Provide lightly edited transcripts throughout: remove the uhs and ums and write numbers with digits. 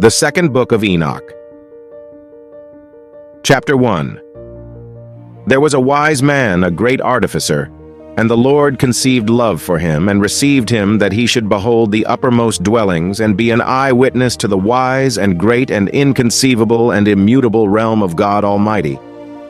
The Second Book of Enoch. Chapter 1. There was a wise man, a great artificer, and the Lord conceived love for him, and received him that he should behold the uppermost dwellings, and be an eye-witness to the wise and great and inconceivable and immutable realm of God Almighty,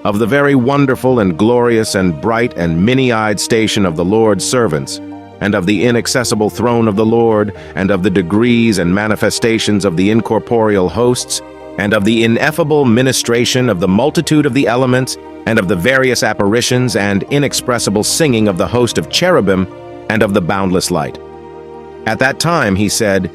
of the very wonderful and glorious and bright and many-eyed station of the Lord's servants, and of the inaccessible throne of the Lord, and of the degrees and manifestations of the incorporeal hosts, and of the ineffable ministration of the multitude of the elements, and of the various apparitions and inexpressible singing of the host of cherubim, and of the boundless light. At that time he said,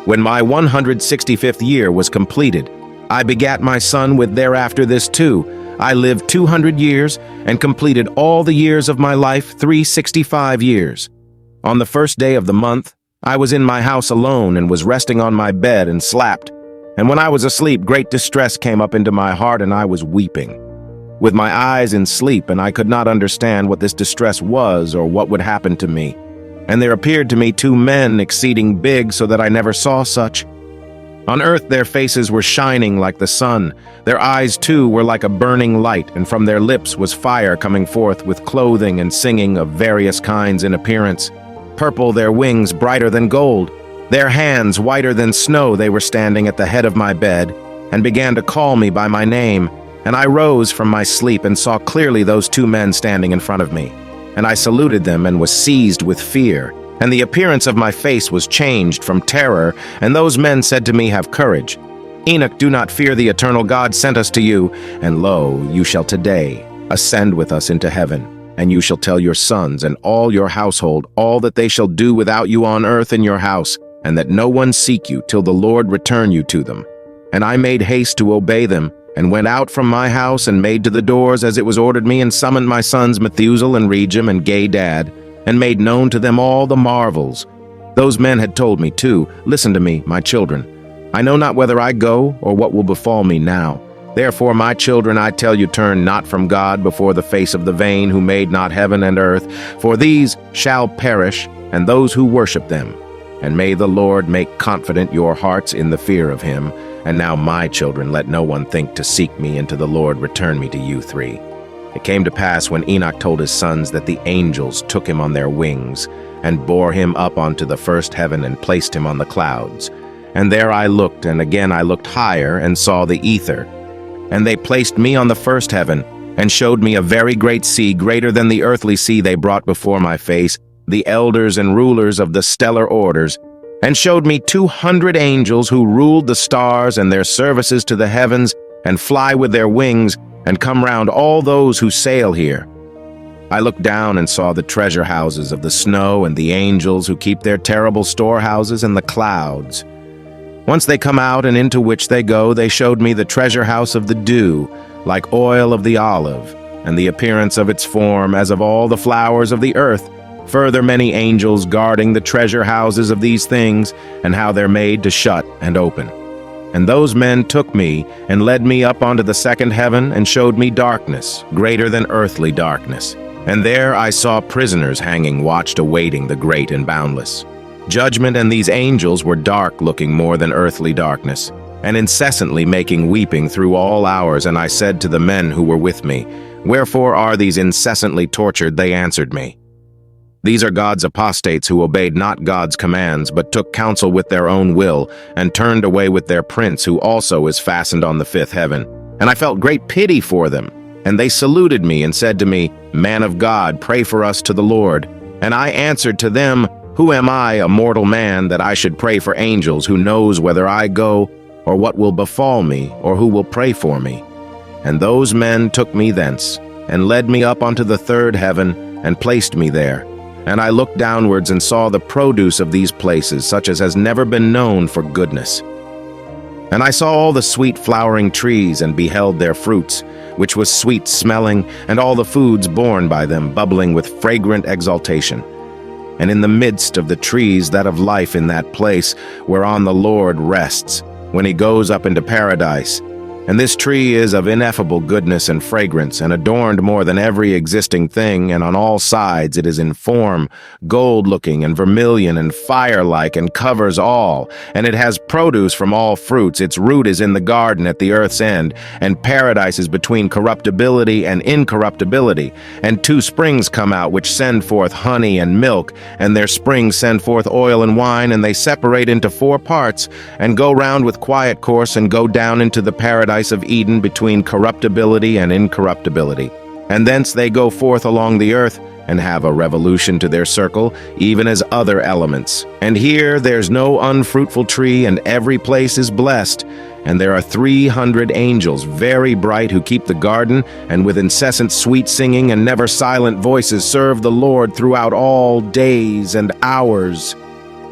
"When my 165th year was completed, I begat my son with thereafter this too. I lived 200 years, and completed all the years of my life 365 years. On the first day of the month, I was in my house alone, and was resting on my bed, and slept. And when I was asleep, great distress came up into my heart, and I was weeping, with my eyes in sleep, and I could not understand what this distress was, or what would happen to me. And there appeared to me two men exceeding big, so that I never saw such. On earth their faces were shining like the sun. Their eyes too were like a burning light, and from their lips was fire coming forth, with clothing and singing of various kinds in appearance. Purple their wings, brighter than gold. Their hands whiter than snow. They were standing at the head of my bed, and began to call me by my name. And I rose from my sleep, and saw clearly those two men standing in front of me. And I saluted them, and was seized with fear. And the appearance of my face was changed from terror. And those men said to me, "Have courage. Enoch, do not fear, the eternal God sent us to you. And lo, you shall today ascend with us into heaven. And you shall tell your sons and all your household all that they shall do without you on earth in your house, and that no one seek you till the Lord return you to them." And I made haste to obey them, and went out from my house, and made to the doors as it was ordered me, and summoned my sons Methuselah and Regem and Gadad, and made known to them all the marvels. Those men had told me too, "Listen to me, my children. I know not whether I go, or what will befall me now. Therefore, my children, I tell you, turn not from God before the face of the vain, who made not heaven and earth, for these shall perish, and those who worship them. And may the Lord make confident your hearts in the fear of him. And now, my children, let no one think to seek me, and to the Lord return me to you three." It came to pass, when Enoch told his sons, that the angels took him on their wings, and bore him up onto the first heaven, and placed him on the clouds. And there I looked, and again I looked higher, and saw the ether. And they placed me on the first heaven, and showed me a very great sea, greater than the earthly sea. They brought before my face the elders and rulers of the stellar orders, and showed me 200 angels, who ruled the stars and their services to the heavens, and fly with their wings, and come round all those who sail here. I looked down, and saw the treasure houses of the snow, and the angels who keep their terrible storehouses in the clouds. Once they come out, and into which they go, they showed me the treasure house of the dew, like oil of the olive, and the appearance of its form as of all the flowers of the earth. Further, many angels guarding the treasure houses of these things, and how they're made to shut and open. And those men took me, and led me up onto the second heaven, and showed me darkness, greater than earthly darkness. And there I saw prisoners hanging, watched, awaiting the great and boundless judgment. And these angels were dark, looking more than earthly darkness, and incessantly making weeping through all hours. And I said to the men who were with me, "Wherefore are these incessantly tortured?" They answered me, "These are God's apostates, who obeyed not God's commands, but took counsel with their own will, and turned away with their prince, who also is fastened on the fifth heaven." And I felt great pity for them. And they saluted me, and said to me, "Man of God, pray for us to the Lord." And I answered to them, "Who am I, a mortal man, that I should pray for angels? Who knows whether I go, or what will befall me, or who will pray for me?" And those men took me thence, and led me up onto the third heaven, and placed me there. And I looked downwards, and saw the produce of these places, such as has never been known for goodness. And I saw all the sweet flowering trees, and beheld their fruits, which was sweet smelling, and all the foods borne by them, bubbling with fragrant exaltation. And in the midst of the trees that of life in that place, whereon the Lord rests, when he goes up into paradise, And this tree is of ineffable goodness and fragrance, and adorned more than every existing thing, and on all sides it is in form, gold-looking and vermilion and fire-like, and covers all. And it has produce from all fruits. Its root is in the garden at the earth's end, and paradise is between corruptibility and incorruptibility. And two springs come out which send forth honey and milk, and their springs send forth oil and wine, and they separate into 4 parts, and go round with quiet course, and go down into the paradise of Eden between corruptibility and incorruptibility. And thence they go forth along the earth, and have a revolution to their circle, even as other elements. And here there's no unfruitful tree, and every place is blessed. And there are 300 angels, very bright, who keep the garden, and with incessant sweet singing and never silent voices serve the Lord throughout all days and hours.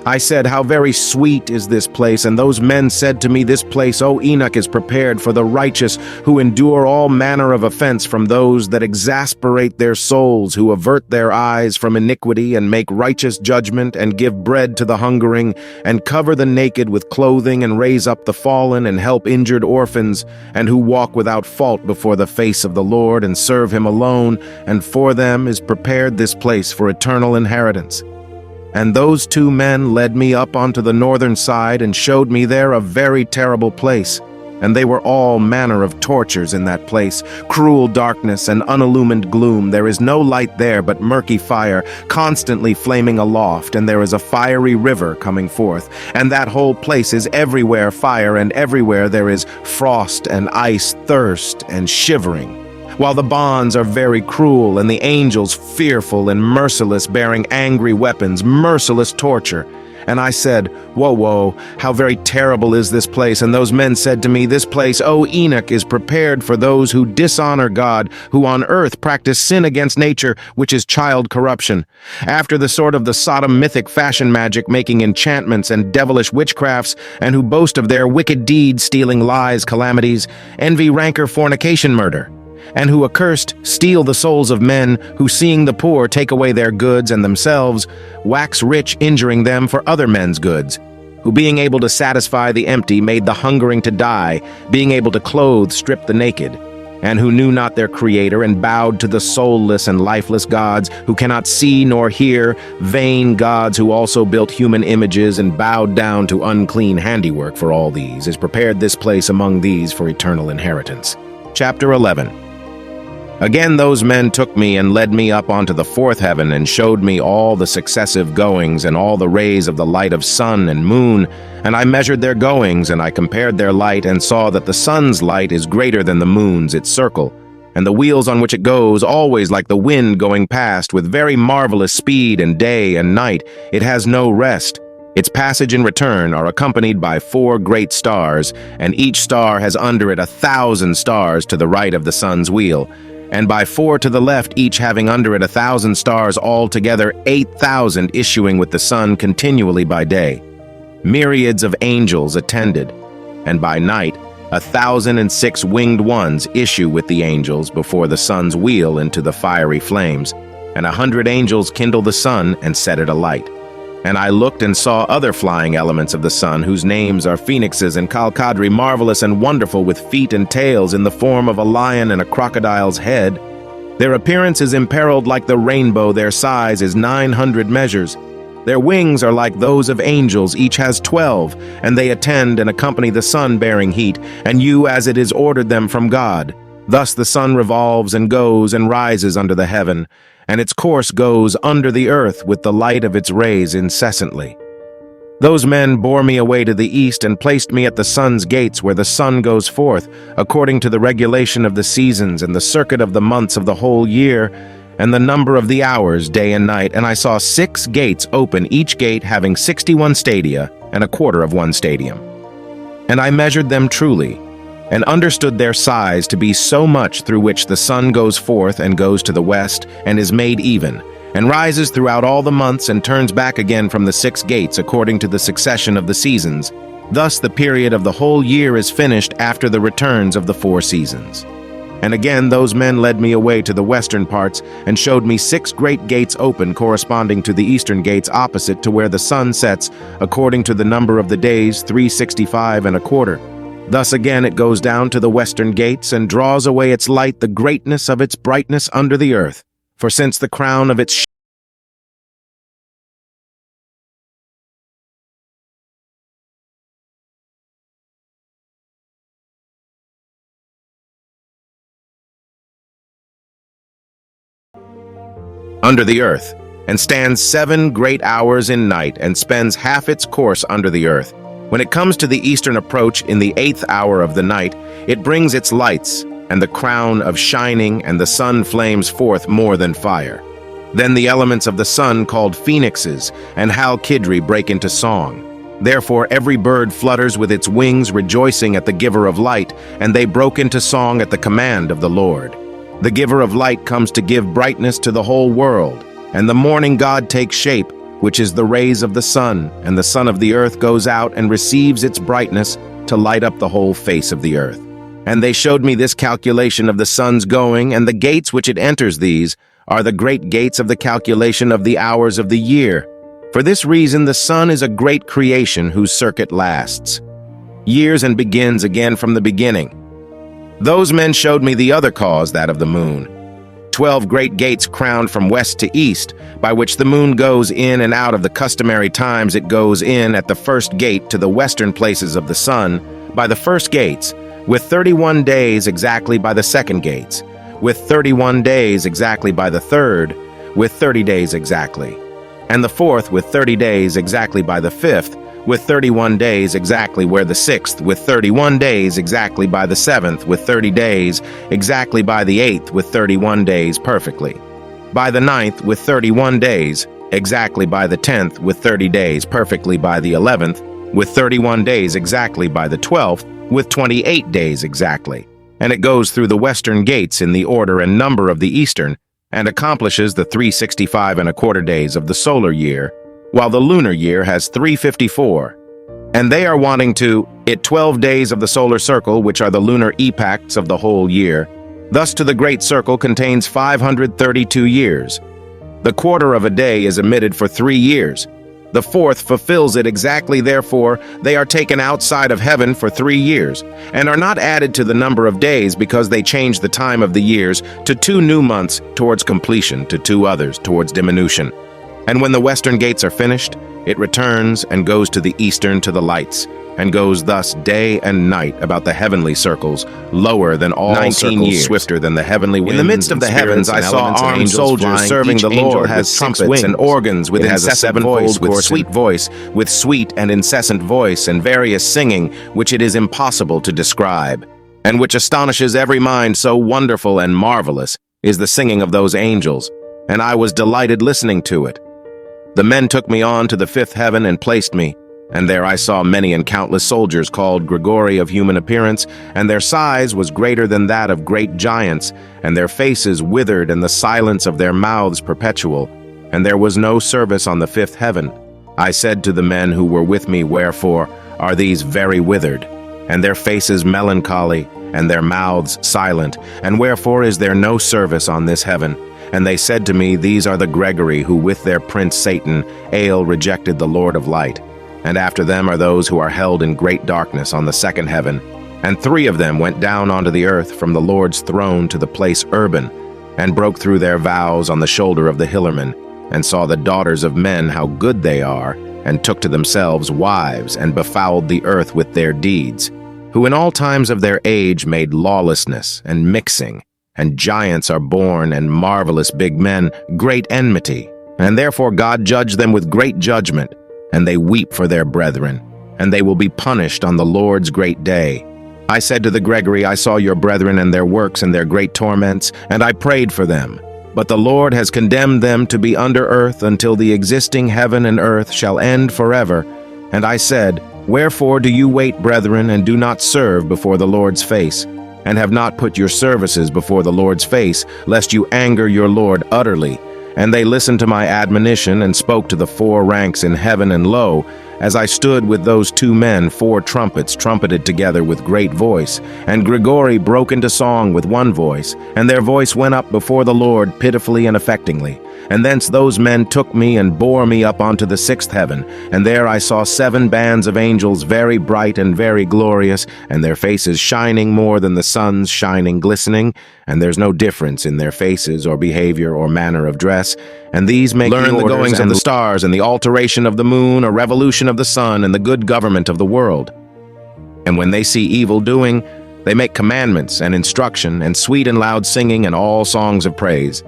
I said, "How very sweet is this place!" And those men said to me, "This place, O Enoch, is prepared for the righteous, who endure all manner of offense from those that exasperate their souls, who avert their eyes from iniquity, and make righteous judgment, and give bread to the hungering, and cover the naked with clothing, and raise up the fallen, and help injured orphans, and who walk without fault before the face of the Lord, and serve him alone, and for them is prepared this place for eternal inheritance." And those 2 men led me up onto the northern side, and showed me there a very terrible place. And they were all manner of tortures in that place, cruel darkness and unillumined gloom. There is no light there but murky fire, constantly flaming aloft, and there is a fiery river coming forth. And that whole place is everywhere fire, and everywhere there is frost and ice, thirst and shivering. While the bonds are very cruel, and the angels fearful and merciless, bearing angry weapons, merciless torture. And I said, "Woe, woe, how very terrible is this place!" And those men said to me, "This place, O Enoch, is prepared for those who dishonor God, who on earth practice sin against nature, which is child corruption, after the sort of the Sodom mythic fashion magic, making enchantments and devilish witchcrafts, and who boast of their wicked deeds, stealing lies, calamities, envy, rancor, fornication, murder. And who accursed steal the souls of men, who seeing the poor take away their goods, and themselves wax rich, injuring them for other men's goods, who being able to satisfy the empty made the hungering to die, being able to clothe stripped the naked, and who knew not their Creator, and bowed to the soulless and lifeless gods, who cannot see nor hear, vain gods, who also built human images, and bowed down to unclean handiwork. For all these is prepared this place among these for eternal inheritance. Chapter 11. Again those men took me and led me up onto the 4th heaven, and showed me all the successive goings, and all the rays of the light of sun and moon. And I measured their goings, and I compared their light, and saw that the sun's light is greater than the moon's, its circle, and the wheels on which it goes, always like the wind going past, with very marvelous speed, and day and night. It has no rest. Its passage and return are accompanied by 4 great stars, and each star has under it 1,000 stars to the right of the sun's wheel, and by 4 to the left, each having under it 1,000 stars, altogether 8,000 issuing with the sun continually by day. Myriads of angels attended, and by night 1,006 winged ones issue with the angels before the sun's wheel into the fiery flames, and 100 angels kindle the sun and set it alight. And I looked and saw other flying elements of the sun, whose names are phoenixes and calcadri, marvelous and wonderful, with feet and tails in the form of a lion and a crocodile's head. Their appearance is imperiled like the rainbow, their size is 900 measures. Their wings are like those of angels, each has 12, and they attend and accompany the sun bearing heat, and you as it is ordered them from God. Thus the sun revolves and goes and rises under the heaven, and its course goes under the earth with the light of its rays incessantly. Those men bore me away to the east, and placed me at the sun's gates, where the sun goes forth, according to the regulation of the seasons, and the circuit of the months of the whole year, and the number of the hours, day and night. And I saw 6 gates open, each gate having 61 stadia, and a quarter of 1 stadium. And I measured them truly, and understood their size to be so much, through which the sun goes forth and goes to the west, and is made even, and rises throughout all the months, and turns back again from the 6 gates according to the succession of the seasons. Thus the period of the whole year is finished after the returns of the 4 seasons. And again those men led me away to the western parts, and showed me 6 great gates open, corresponding to the eastern gates opposite to where the sun sets, according to the number of the days, 365 and a quarter. Thus again it goes down to the western gates and draws away its light the greatness of its brightness under the earth. For since the crown of its under the earth, and stands 7 great hours in night, and spends half its course under the earth. When it comes to the eastern approach in the 8th hour of the night, it brings its lights, and the crown of shining, and the sun flames forth more than fire. Then the elements of the sun, called phoenixes and halkidri, break into song. Therefore every bird flutters with its wings, rejoicing at the giver of light, and they broke into song at the command of the Lord. The giver of light comes to give brightness to the whole world, and the morning god takes shape, which is the rays of the sun, and the sun of the earth goes out and receives its brightness to light up the whole face of the earth. And they showed me this calculation of the sun's going, and the gates which it enters. These are the great gates of the calculation of the hours of the year. For this reason the sun is a great creation whose circuit lasts years and begins again from the beginning. Those men showed me the other cause, that of the moon. 12 great gates crowned from west to east, by which the moon goes in and out of the customary times. It goes in at the first gate to the western places of the sun, by the first gates, with 31 days exactly by the second gates, with 31 days exactly by the third, with 30 days exactly, and the fourth with 30 days exactly by the fifth, with 31 days exactly where the sixth, with 31 days exactly by the seventh, with 30 days exactly by the eighth, with 31 days perfectly, by the ninth, with 31 days exactly by the 10th, with 30 days perfectly by the 11th, with 31 days exactly by the 12th, with 28 days exactly. And it goes through the western gates in the order and number of the eastern, and accomplishes the 365¼ days of the solar year, while the lunar year has 354. And they are wanting to it 12 days of the solar circle, which are the lunar epochs of the whole year. Thus to the great circle contains 532 years. The quarter of a day is omitted for 3 years. The fourth fulfills it exactly. Therefore they are taken outside of heaven for 3 years, and are not added to the number of days, because they change the time of the years to 2 new months towards completion, to 2 others towards diminution. And when the western gates are finished, it returns and goes to the eastern to the lights, and goes thus day and night about the heavenly circles, lower than all 19 circles, years, swifter than the heavenly winds. In the midst of the heavens I saw armed soldiers serving the Lord. Has trumpets and organs with incessant voice, with sweet voice, with sweet and incessant voice, and various singing, which it is impossible to describe, and which astonishes every mind. So wonderful and marvelous is the singing of those angels, and I was delighted listening to it. The men took me on to the 5th heaven and placed me, and there I saw many and countless soldiers called Grigori, of human appearance, and their size was greater than that of great giants, and their faces withered, and the silence of their mouths perpetual, and there was no service on the 5th heaven. I said to the men who were with me, Wherefore are these very withered, and their faces melancholy, and their mouths silent, and wherefore is there no service on this heaven? And they said to me, These are the Gregory, who with their prince Satan rejected the Lord of light. And after them are those who are held in great darkness on the 2nd heaven. And 3 of them went down onto the earth from the Lord's throne to the place urban, and broke through their vows on the shoulder of the Hillerman, and saw the daughters of men how good they are, and took to themselves wives, and befouled the earth with their deeds, who in all times of their age made lawlessness and mixing, and giants are born, and marvelous big men, great enmity. And therefore God judged them with great judgment, and they weep for their brethren, and they will be punished on the Lord's great day. I said to the Gregory, I saw your brethren and their works and their great torments, and I prayed for them. But the Lord has condemned them to be under earth until the existing heaven and earth shall end forever. And I said, Wherefore do you wait, brethren, and do not serve before the Lord's face, and have not put your services before the Lord's face, lest you anger your Lord utterly? And they listened to my admonition, and spoke to the 4 ranks in heaven, and lo, as I stood with those 2 men, 4 trumpets trumpeted together with great voice, and Grigori broke into song with one voice, and their voice went up before the Lord pitifully and affectingly. And thence those men took me and bore me up onto the sixth heaven, and there I saw 7 bands of angels, very bright and very glorious, and their faces shining more than the sun's shining glistening, and there's no difference in their faces or behavior or manner of dress, and these make Learn the goings of the stars and the alteration of the moon, a revolution of the sun, and the good government of the world. And when they see evil doing, they make commandments and instruction and sweet and loud singing and all songs of praise.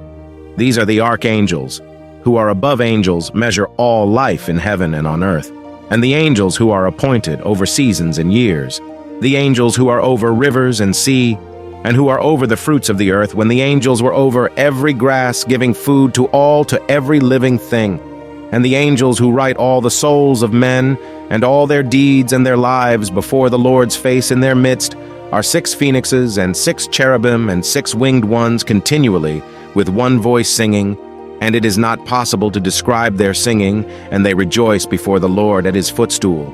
These are the archangels, who are above angels, measure all life in heaven and on earth, and the angels who are appointed over seasons and years, the angels who are over rivers and sea, and who are over the fruits of the earth, when the angels were over every grass, giving food to every living thing, and the angels who write all the souls of men, and all their deeds and their lives before the Lord's face in their midst, are 6 phoenixes and 6 cherubim and 6 winged ones continually, with one voice singing, and it is not possible to describe their singing, and they rejoice before the Lord at his footstool.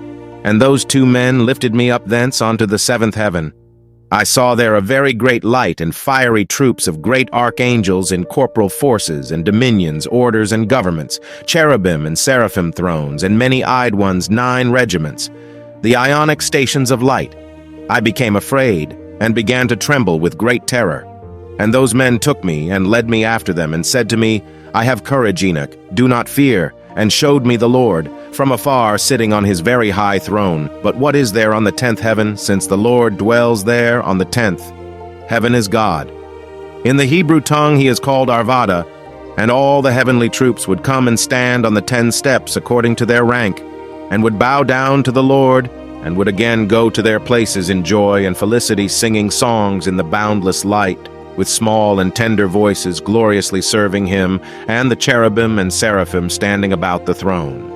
And those 2 men lifted me up thence onto the 7th heaven. I saw there a very great light and fiery troops of great archangels in corporal forces and dominions, orders and governments, cherubim and seraphim thrones, and many-eyed ones 9 regiments, the ionic stations of light. I became afraid and began to tremble with great terror. And those men took me and led me after them and said to me, I have courage, Enoch, do not fear, and showed me the Lord, from afar sitting on his very high throne. But what is there on the 10th heaven, since the Lord dwells there on the 10th? Heaven is God. In the Hebrew tongue he is called Arvada, and all the heavenly troops would come and stand on the 10 steps according to their rank, and would bow down to the Lord, and would again go to their places in joy and felicity, singing songs in the boundless light, with small and tender voices gloriously serving him, and the cherubim and seraphim standing about the throne.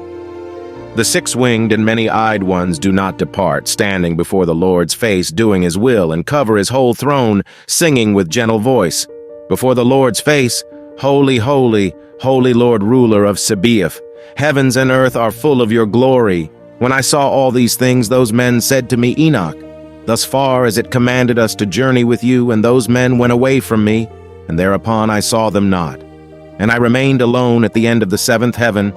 The 6-winged and many-eyed ones do not depart, standing before the Lord's face, doing his will, and cover his whole throne, singing with gentle voice. Before the Lord's face, Holy, holy, holy Lord, ruler of Sabaoth, heavens and earth are full of your glory. When I saw all these things, those men said to me, Enoch, thus far as it commanded us to journey with you, and those men went away from me, and thereupon I saw them not. And I remained alone at the end of the 7th heaven,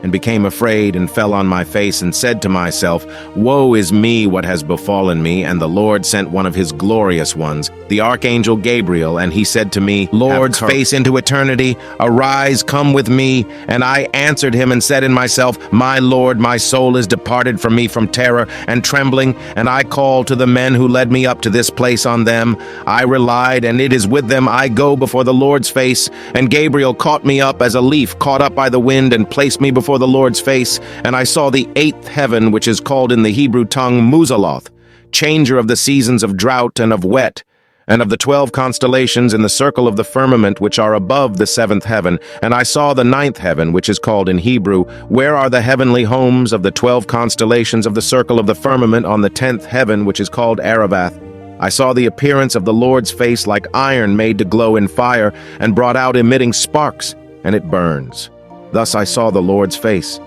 and became afraid and fell on my face and said to myself, Woe is me, what has befallen me? And the Lord sent one of his glorious ones, the archangel Gabriel, and he said to me, Lord's face into eternity, arise, come with me. And I answered him and said in myself, My Lord, my soul is departed from me from terror and trembling, and I called to the men who led me up to this place on them. I relied, and it is with them I go before the Lord's face. And Gabriel caught me up as a leaf caught up by the wind, and placed me before the Lord's face, and I saw the 8th heaven, which is called in the Hebrew tongue Muzaloth, changer of the seasons of drought and of wet, and of the 12 constellations in the circle of the firmament which are above the 7th heaven. And I saw the 9th heaven, which is called in Hebrew, where are the heavenly homes of the 12 constellations of the circle of the firmament, on the 10th heaven, which is called Aravath. I saw the appearance of the Lord's face like iron made to glow in fire, and brought out emitting sparks, and it burns. Thus I saw the Lord's face.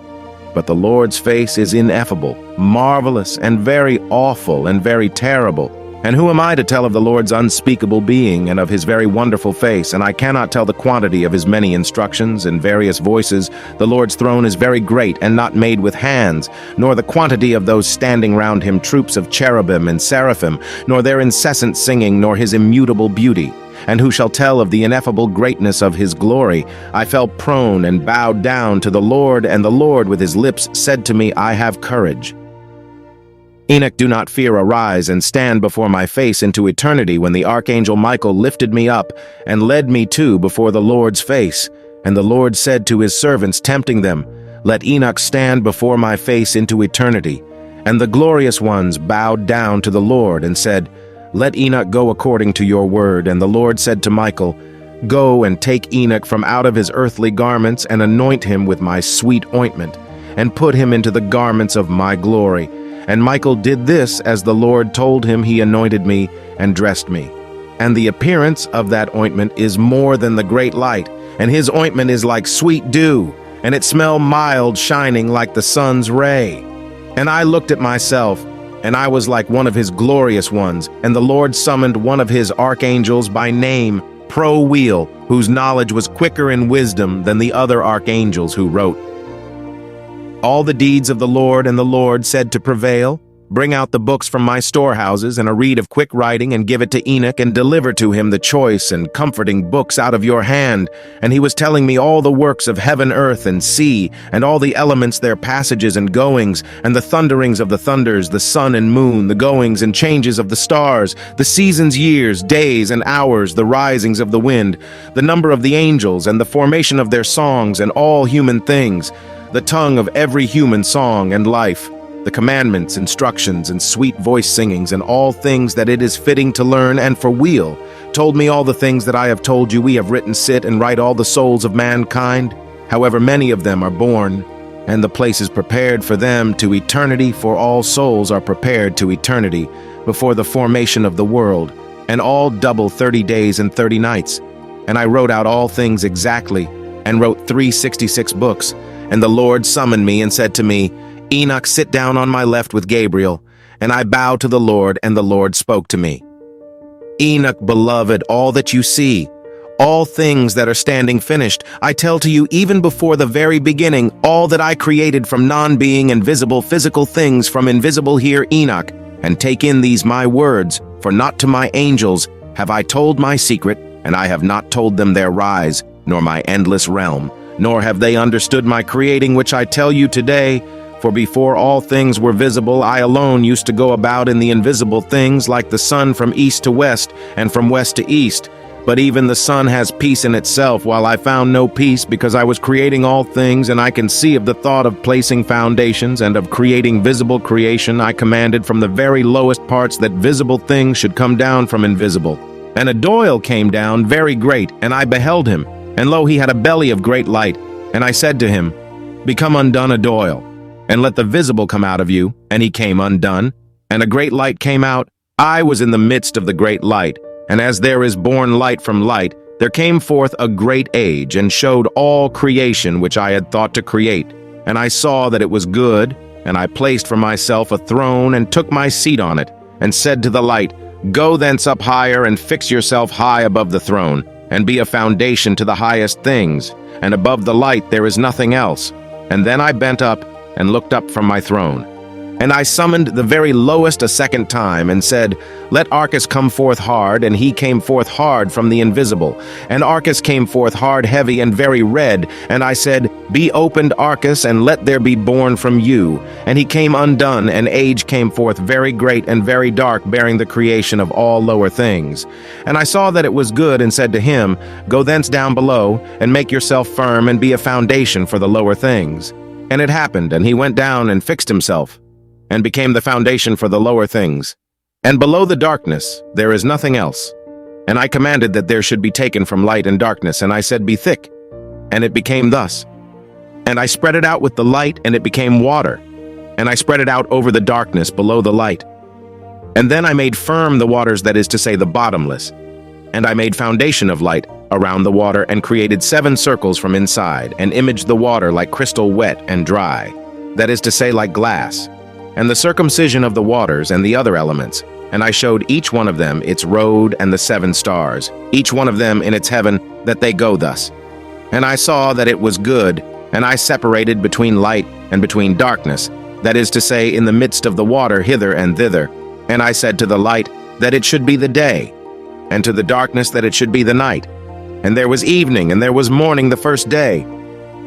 But the Lord's face is ineffable, marvelous, and very awful, and very terrible. And who am I to tell of the Lord's unspeakable being, and of his very wonderful face? And I cannot tell the quantity of his many instructions and various voices. The Lord's throne is very great, and not made with hands, nor the quantity of those standing round him, troops of cherubim and seraphim, nor their incessant singing, nor his immutable beauty. And who shall tell of the ineffable greatness of his glory? I fell prone and bowed down to the Lord, and the Lord with his lips said to me, I have courage. Enoch, do not fear, arise and stand before my face into eternity, when the archangel Michael lifted me up and led me to before the Lord's face. And the Lord said to his servants, tempting them, Let Enoch stand before my face into eternity. And the glorious ones bowed down to the Lord and said, Let Enoch go according to your word. And the Lord said to Michael, Go and take Enoch from out of his earthly garments, and anoint him with my sweet ointment, and put him into the garments of my glory. And Michael did this as the Lord told him. He anointed me and dressed me. And the appearance of that ointment is more than the great light, and his ointment is like sweet dew, and it smelled mild, shining like the sun's ray. And I looked at myself, and I was like one of his glorious ones, and the Lord summoned one of his archangels by name, pro-wheel, whose knowledge was quicker in wisdom than the other archangels who wrote. All the deeds of the Lord, and the Lord said to prevail, bring out the books from my storehouses and a reed of quick writing, and give it to Enoch, and deliver to him the choice and comforting books out of your hand. And he was telling me all the works of heaven, earth, and sea, and all the elements, their passages and goings, and the thunderings of the thunders, the sun and moon, the goings and changes of the stars, the seasons, years, days, and hours, the risings of the wind, the number of the angels, and the formation of their songs, and all human things, the tongue of every human song and life, the commandments, instructions, and sweet voice singings, and all things that it is fitting to learn and for weal, told me all the things that I have told you. We have written, sit and write all the souls of mankind. However, many of them are born, and the place is prepared for them to eternity, for all souls are prepared to eternity before the formation of the world, and all double 30 days and 30 nights. And I wrote out all things exactly, and wrote 366 books. And the Lord summoned me and said to me, Enoch, sit down on my left with Gabriel. And I bowed to the Lord, and the Lord spoke to me. Enoch, beloved, all that you see, all things that are standing finished, I tell to you, even before the very beginning, all that I created from non-being invisible physical things from invisible, hear Enoch, and take in these my words, for not to my angels have I told my secret, and I have not told them their rise, nor my endless realm, nor have they understood my creating, which I tell you today. For before all things were visible, I alone used to go about in the invisible things, like the sun from east to west, and from west to east. But even the sun has peace in itself, while I found no peace, because I was creating all things, and I can see of the thought of placing foundations, and of creating visible creation. I commanded from the very lowest parts that visible things should come down from invisible. And a doyle came down, very great, and I beheld him. And lo, he had a belly of great light. And I said to him, Become undone, a doyle, and let the visible come out of you. And he came undone, and a great light came out. I was in the midst of the great light, and as there is born light from light, there came forth a great age, and showed all creation which I had thought to create. And I saw that it was good, and I placed for myself a throne, and took my seat on it, and said to the light, Go thence up higher, and fix yourself high above the throne, and be a foundation to the highest things, and above the light there is nothing else. And then I bent up, and looked up from my throne. And I summoned the very lowest a second time, and said, Let Arcus come forth hard, and he came forth hard from the invisible. And Arcus came forth hard, heavy, and very red. And I said, Be opened, Arcus, and let there be born from you. And he came undone, and age came forth very great and very dark, bearing the creation of all lower things. And I saw that it was good, and said to him, Go thence down below, and make yourself firm, and be a foundation for the lower things. And it happened, and he went down and fixed himself, and became the foundation for the lower things. And below the darkness there is nothing else. And I commanded that there should be taken from light and darkness, and I said, Be thick. And it became thus. And I spread it out with the light, and it became water. And I spread it out over the darkness below the light. And then I made firm the waters, that is to say, the bottomless. And I made foundation of light around the water, and created 7 circles from inside, and imaged the water like crystal wet and dry, that is to say, like glass, and the circumcision of the waters and the other elements. And I showed each one of them its road and the 7 stars, each one of them in its heaven, that they go thus. And I saw that it was good, and I separated between light and between darkness, that is to say, in the midst of the water hither and thither. And I said to the light that it should be the day, and to the darkness that it should be the night. And there was evening, and there was morning the first day.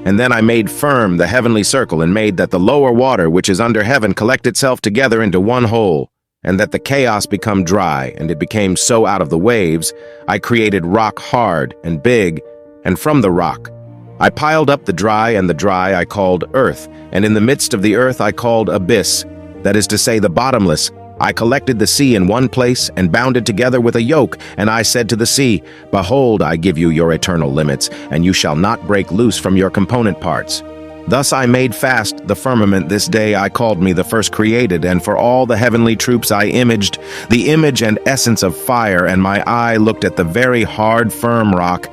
And then I made firm the heavenly circle, and made that the lower water which is under heaven collect itself together into one whole, and that the chaos become dry, and it became so out of the waves. I created rock hard and big, and from the rock I piled up the dry, and the dry I called earth, and in the midst of the earth I called abyss, that is to say, the bottomless. I collected the sea in one place, and bound it together with a yoke, and I said to the sea, Behold, I give you your eternal limits, and you shall not break loose from your component parts. Thus I made fast the firmament. This day I called me the first created, and for all the heavenly troops I imaged, the image and essence of fire, and my eye looked at the very hard, firm rock,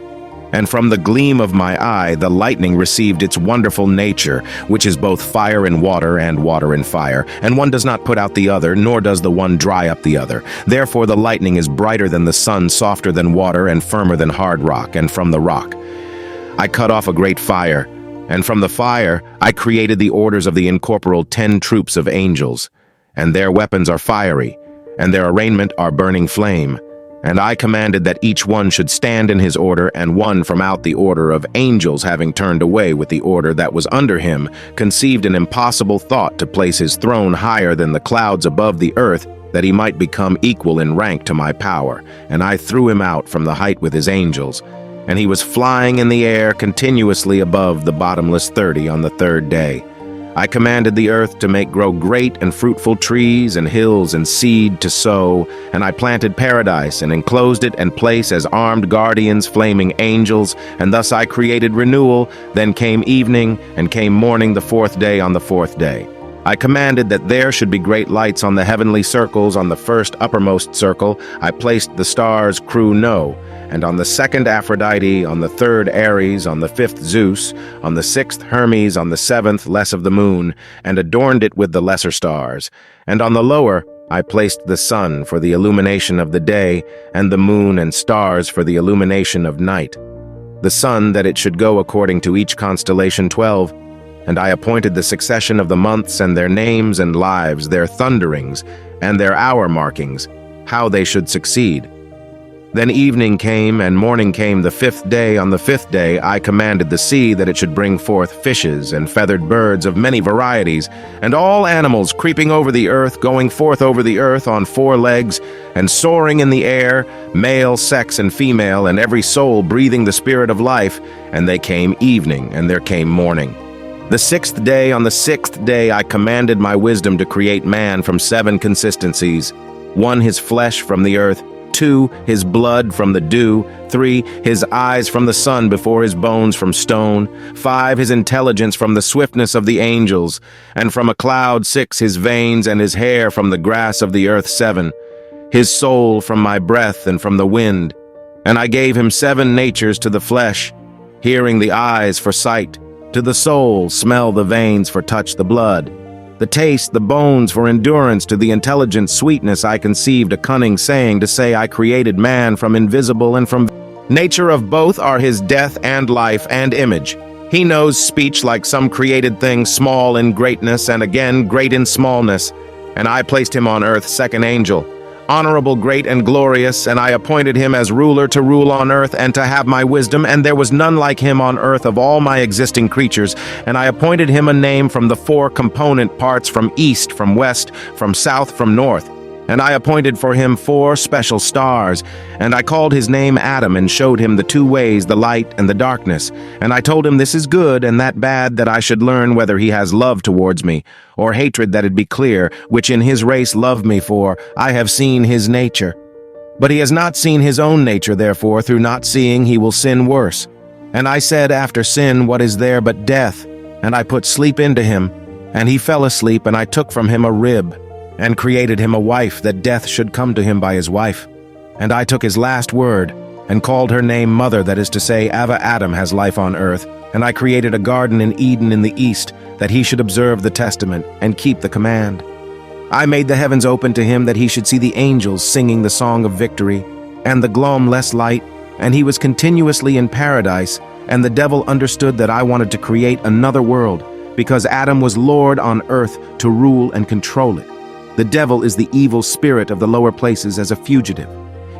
And from the gleam of my eye, the lightning received its wonderful nature, which is both fire and water and fire. And one does not put out the other, nor does the one dry up the other. Therefore the lightning is brighter than the sun, softer than water, and firmer than hard rock. And from the rock I cut off a great fire, and from the fire I created the orders of the incorporeal 10 troops of angels. And their weapons are fiery, and their arraignment are burning flame. And I commanded that each one should stand in his order, and one from out the order of angels, having turned away with the order that was under him, conceived an impossible thought to place his throne higher than the clouds above the earth, that he might become equal in rank to my power. And I threw him out from the height with his angels, and he was flying in the air continuously above the bottomless 30 on the third day. I commanded the earth to make grow great and fruitful trees and hills and seed to sow, and I planted paradise and enclosed it and place as armed guardians flaming angels, and thus I created renewal. Then came evening, and came morning the fourth day on the fourth day. I commanded that there should be great lights on the heavenly circles. On the first uppermost circle I placed the stars Crew No, and on the second Aphrodite, on the third Ares, on the fifth Zeus, on the sixth Hermes, on the seventh less of the moon, and adorned it with the lesser stars. And on the lower I placed the sun for the illumination of the day, and the moon and stars for the illumination of night. The sun that it should go according to each constellation 12, and I appointed the succession of the months and their names and lives, their thunderings, and their hour markings, how they should succeed. Then evening came, and morning came the fifth day. On the fifth day I commanded the sea that it should bring forth fishes and feathered birds of many varieties, and all animals creeping over the earth, going forth over the earth on 4 legs, and soaring in the air, male, sex, and female, and every soul breathing the spirit of life. And they came evening, and there came morning. The sixth day, on the sixth day I commanded my wisdom to create man from 7 consistencies: 1, his flesh from the earth; 2, his blood from the dew; 3, his eyes from the sun before his bones from stone; 5, his intelligence from the swiftness of the angels; and from a cloud; 6, his veins and his hair from the grass of the earth; 7, his soul from my breath and from the wind. And I gave him 7 natures: to the flesh, hearing; the eyes for sight; to the soul, smell; the veins for touch; the blood, the taste; the bones for endurance; to the intelligent sweetness I conceived a cunning saying to say, I created man from invisible, and from nature of both are his death and life and image. He knows speech like some created thing, small in greatness and again great in smallness. And I placed him on earth second angel, honorable, great, and glorious, and I appointed him as ruler to rule on earth and to have my wisdom, and there was none like him on earth of all my existing creatures. And I appointed him a name from the 4 component parts, from east, from west, from south, from north. And I appointed for him 4 special stars, and I called his name Adam, and showed him the 2 ways, the light and the darkness. And I told him this is good and that bad, that I should learn whether he has love towards me, or hatred, that it be clear, which in his race love me, for I have seen his nature. But he has not seen his own nature, therefore through not seeing he will sin worse. And I said, after sin, what is there but death? And I put sleep into him, and he fell asleep, and I took from him a rib, and created him a wife, that death should come to him by his wife. And I took his last word, and called her name Mother, that is to say, Ava Adam has life on earth. And I created a garden in Eden in the east, that he should observe the testament, and keep the command. I made the heavens open to him, that he should see the angels singing the song of victory, and the gloam less light, and he was continuously in paradise. And the devil understood that I wanted to create another world, because Adam was Lord on earth to rule and control it. The devil is the evil spirit of the lower places as a fugitive.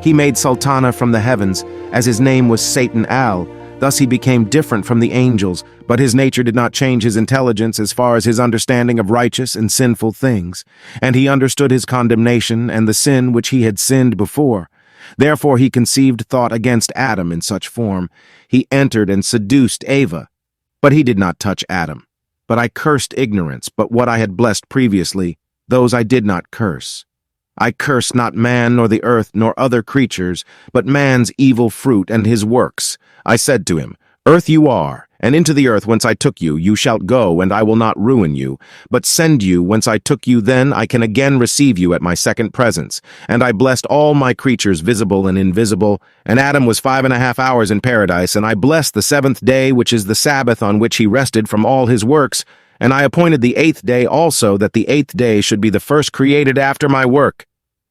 He made Sultana from the heavens, as his name was Satan Al. Thus he became different from the angels, but his nature did not change his intelligence as far as his understanding of righteous and sinful things. And he understood his condemnation and the sin which he had sinned before. Therefore he conceived thought against Adam in such form. He entered and seduced Eva. But he did not touch Adam. But I cursed ignorance, but what I had blessed previously, those I did not curse. I cursed not man, nor the earth, nor other creatures, but man's evil fruit and his works. I said to him, Earth you are, and into the earth whence I took you, you shalt go, and I will not ruin you, but send you whence I took you, then I can again receive you at my second presence. And I blessed all my creatures, visible and invisible. And Adam was 5.5 hours in paradise, and I blessed the seventh day, which is the Sabbath, on which he rested from all his works. And I appointed the eighth day also, that the eighth day should be the first created after my work.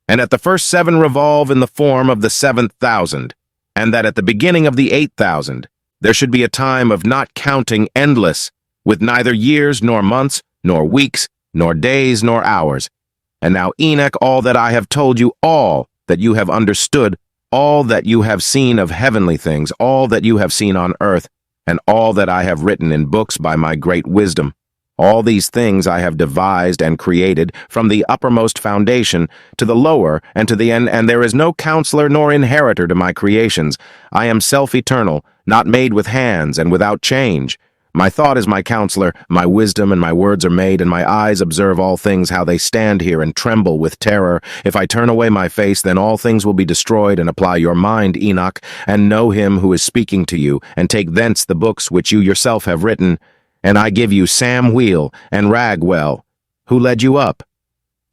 And at the first 7 revolve in the form of the 7,000, and that at the beginning of the 8,000, there should be a time of not counting endless, with neither years, nor months, nor weeks, nor days, nor hours. And now, Enoch, all that I have told you, all that you have understood, all that you have seen of heavenly things, all that you have seen on earth, and all that I have written in books by my great wisdom, all these things I have devised and created, from the uppermost foundation to the lower and to the end, and there is no counselor nor inheritor to my creations. I am self-eternal, not made with hands and without change. My thought is my counselor, my wisdom and my words are made, and my eyes observe all things, how they stand here and tremble with terror. If I turn away my face, then all things will be destroyed, and apply your mind, Enoch, and know him who is speaking to you, and take thence the books which you yourself have written. And I give you Sam Wheel and Ragwell, who led you up,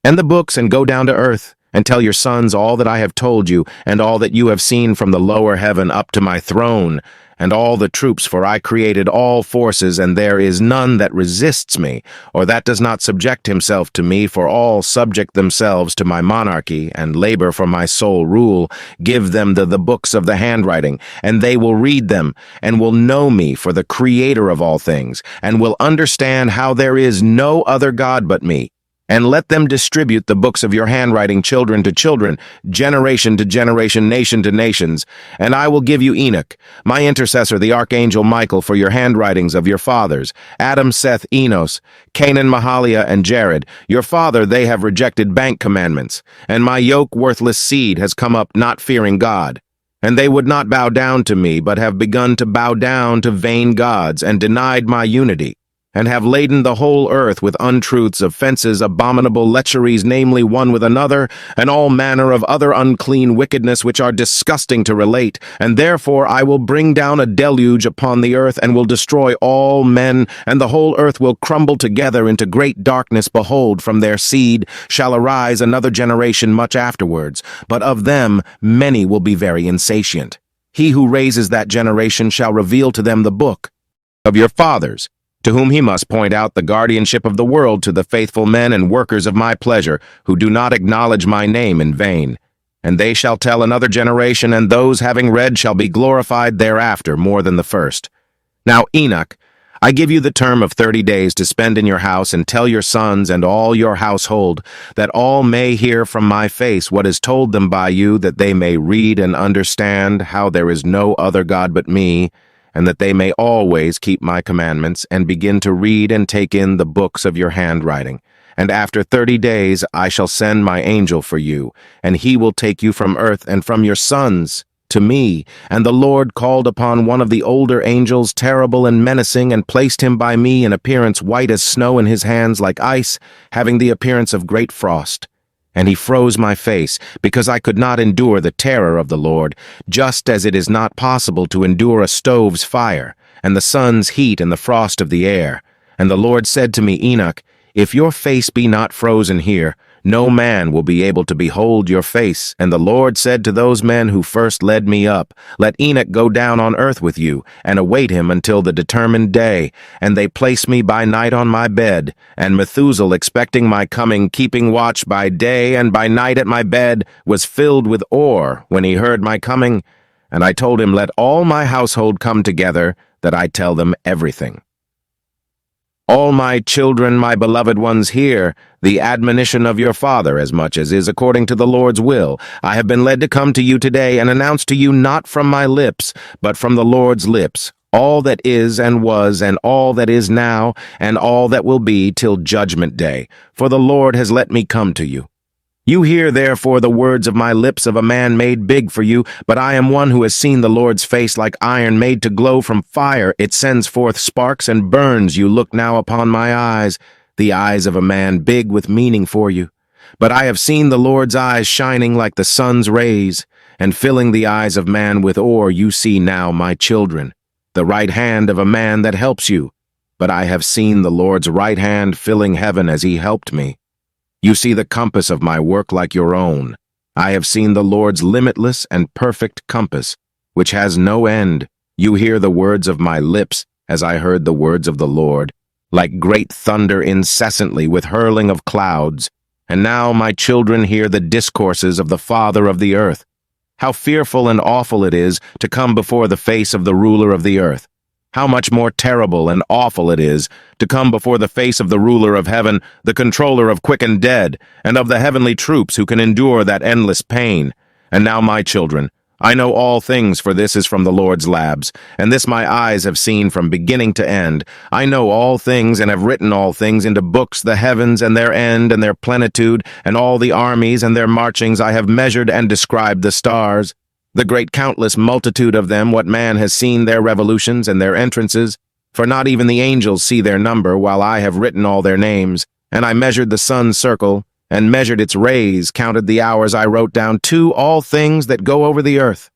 and the books, and go down to earth, and tell your sons all that I have told you, and all that you have seen from the lower heaven up to my throne, and all the troops, for I created all forces, and there is none that resists me, or that does not subject himself to me, for all subject themselves to my monarchy, and labor for my sole rule. Give them the books of the handwriting, and they will read them, and will know me for the creator of all things, and will understand how there is no other God but me. And let them distribute the books of your handwriting, children to children, generation to generation, nation to nations. And I will give you Enoch, my intercessor, the archangel Michael, for your handwritings of your fathers, Adam, Seth, Enos, Canaan, Mahalia, and Jared. Your father they have rejected bank commandments, and my yoke worthless seed has come up not fearing God. And they would not bow down to me, but have begun to bow down to vain gods, and denied my unity, and have laden the whole earth with untruths, offenses, abominable lecheries, namely one with another, and all manner of other unclean wickedness which are disgusting to relate. And therefore I will bring down a deluge upon the earth, and will destroy all men, and the whole earth will crumble together into great darkness. Behold, from their seed shall arise another generation much afterwards, but of them many will be very insatient. He who raises that generation shall reveal to them the book of your fathers, to whom he must point out the guardianship of the world, to the faithful men and workers of my pleasure, who do not acknowledge my name in vain. And they shall tell another generation, and those having read shall be glorified thereafter more than the first. Now, Enoch, I give you the term of 30 days to spend in your house, and tell your sons and all your household, that all may hear from my face what is told them by you, that they may read and understand how there is no other God but me, and that they may always keep my commandments, and begin to read and take in the books of your handwriting. And after 30 days I shall send my angel for you, and he will take you from earth and from your sons to me. And the Lord called upon one of the older angels, terrible and menacing, and placed him by me in appearance white as snow, in his hands like ice, having the appearance of great frost. And he froze my face, because I could not endure the terror of the Lord, just as it is not possible to endure a stove's fire, and the sun's heat and the frost of the air. And the Lord said to me, Enoch, if your face be not frozen here, no man will be able to behold your face. And the Lord said to those men who first led me up, let Enoch go down on earth with you, and await him until the determined day. And they placed me by night on my bed, and Methuselah, expecting my coming, keeping watch by day and by night at my bed, was filled with awe when he heard my coming. And I told him, let all my household come together, that I tell them everything. All my children, my beloved ones, hear the admonition of your father, as much as is according to the Lord's will. I have been led to come to you today, and announce to you not from my lips, but from the Lord's lips, all that is and was, and all that is now, and all that will be till judgment day. For the Lord has let me come to you. You hear, therefore, the words of my lips of a man made big for you, but I am one who has seen the Lord's face like iron made to glow from fire. It sends forth sparks and burns. You look now upon my eyes, the eyes of a man big with meaning for you. But I have seen the Lord's eyes shining like the sun's rays, and filling the eyes of man with awe. You see now, my children, the right hand of a man that helps you. But I have seen the Lord's right hand filling heaven as he helped me. You see the compass of my work like your own. I have seen the Lord's limitless and perfect compass, which has no end. You hear the words of my lips, as I heard the words of the Lord, like great thunder incessantly with hurling of clouds. And now my children hear the discourses of the Father of the earth. How fearful and awful it is to come before the face of the ruler of the earth. How much more terrible and awful it is to come before the face of the ruler of heaven, the controller of quick and dead, and of the heavenly troops who can endure that endless pain. And now, my children, I know all things, for this is from the Lord's labs, and this my eyes have seen from beginning to end. I know all things and have written all things into books, the heavens and their end and their plenitude, and all the armies and their marchings. I have measured and described the stars, the great countless multitude of them, what man has seen their revolutions and their entrances? For not even the angels see their number, while I have written all their names. And I measured the sun's circle, and measured its rays, counted the hours. I wrote down too all things that go over the earth.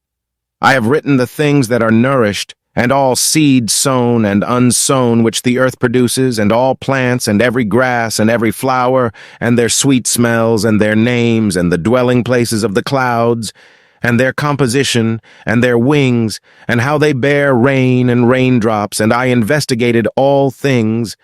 I have written the things that are nourished, and all seed sown and unsown which the earth produces, and all plants, and every grass, and every flower, and their sweet smells, and their names, and the dwelling places of the clouds, and their composition, and their wings, and how they bear rain and raindrops. And I investigated all things,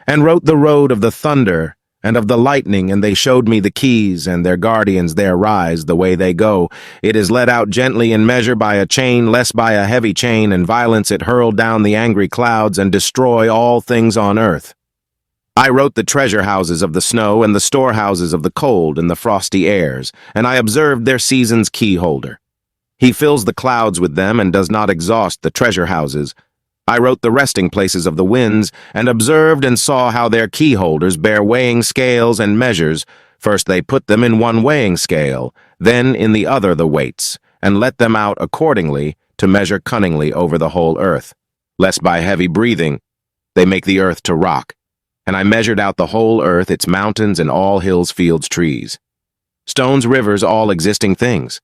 and wrote the road of the thunder, and of the lightning, and they showed me the keys, and their guardians there rise, the way they go. It is let out gently in measure by a chain, less by a heavy chain, and violence it hurl down the angry clouds, and destroy all things on earth. I wrote the treasure houses of the snow, and the storehouses of the cold and the frosty airs, and I observed their season's keyholder. He fills the clouds with them, and does not exhaust the treasure houses. I wrote the resting places of the winds, and observed and saw how their keyholders bear weighing scales and measures. First they put them in one weighing scale, then in the other the weights, and let them out accordingly to measure cunningly over the whole earth, lest by heavy breathing they make the earth to rock. And I measured out the whole earth, its mountains, and all hills, fields, trees, stones, rivers, all existing things.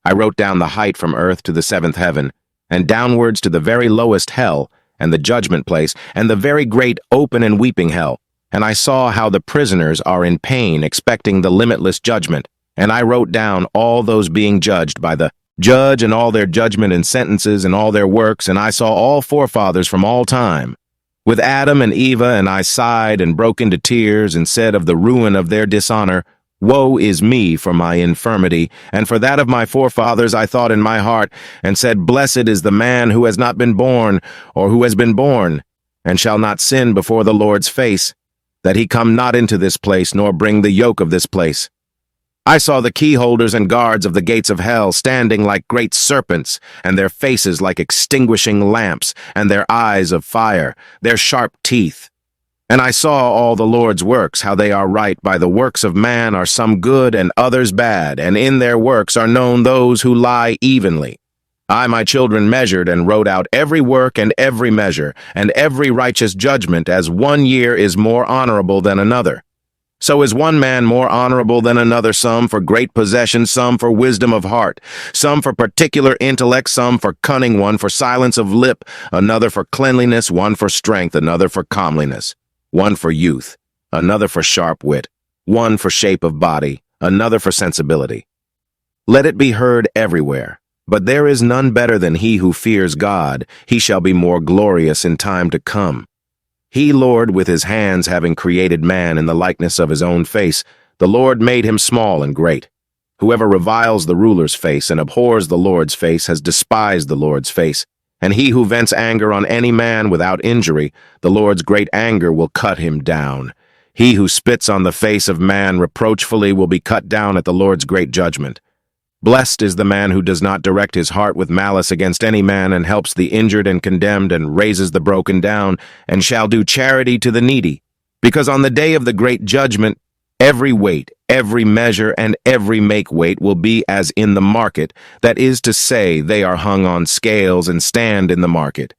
I wrote down the height from earth to the seventh heaven, and downwards to the very lowest hell, and the judgment place, and the very great open and weeping hell. And I saw how the prisoners are in pain, expecting the limitless judgment. And I wrote down all those being judged by the judge, and all their judgment and sentences, and all their works. And I saw all forefathers from all time, with Adam and Eve, and I sighed and broke into tears, and said of the ruin of their dishonor, Woe is me for my infirmity, and for that of my forefathers I thought in my heart, and said, Blessed is the man who has not been born, or who has been born, and shall not sin before the Lord's face, that he come not into this place, nor bring the yoke of this place. I saw the keyholders and guards of the gates of hell standing like great serpents, and their faces like extinguishing lamps, and their eyes of fire, their sharp teeth. And I saw all the Lord's works, how they are right. By the works of man are some good and others bad, and in their works are known those who lie evenly. I, my children, measured and wrote out every work and every measure, and every righteous judgment, as 1 year is more honorable than another. So is one man more honorable than another, some for great possession, some for wisdom of heart, some for particular intellect, some for cunning, one for silence of lip, another for cleanliness, one for strength, another for comeliness, one for youth, another for sharp wit, one for shape of body, another for sensibility. Let it be heard everywhere, but there is none better than he who fears God. He shall be more glorious in time to come. He, Lord, with his hands having created man in the likeness of his own face, the Lord made him small and great. Whoever reviles the ruler's face and abhors the Lord's face has despised the Lord's face. And he who vents anger on any man without injury, the Lord's great anger will cut him down. He who spits on the face of man reproachfully will be cut down at the Lord's great judgment. Blessed is the man who does not direct his heart with malice against any man, and helps the injured and condemned, and raises the broken down, and shall do charity to the needy. Because on the day of the great judgment, every weight, every measure, and every make weight will be as in the market, that is to say, they are hung on scales and stand in the market.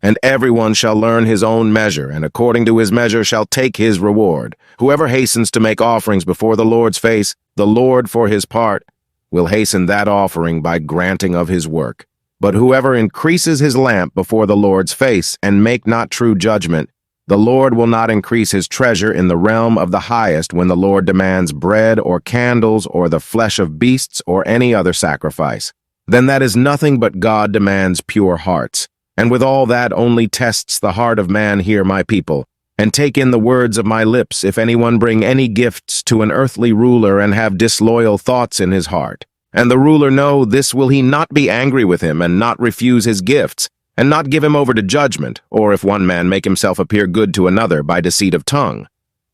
And everyone shall learn his own measure, and according to his measure shall take his reward. Whoever hastens to make offerings before the Lord's face, the Lord for his part will hasten that offering by granting of his work. But whoever increases his lamp before the Lord's face and make not true judgment, the Lord will not increase his treasure in the realm of the highest when the Lord demands bread or candles or the flesh of beasts or any other sacrifice. Then that is nothing but God demands pure hearts. And with all that only tests the heart of man. Hear, my people, and take in the words of my lips. If anyone bring any gifts to an earthly ruler and have disloyal thoughts in his heart, and the ruler know this, will he not be angry with him and not refuse his gifts, and not give him over to judgment? Or if one man make himself appear good to another by deceit of tongue,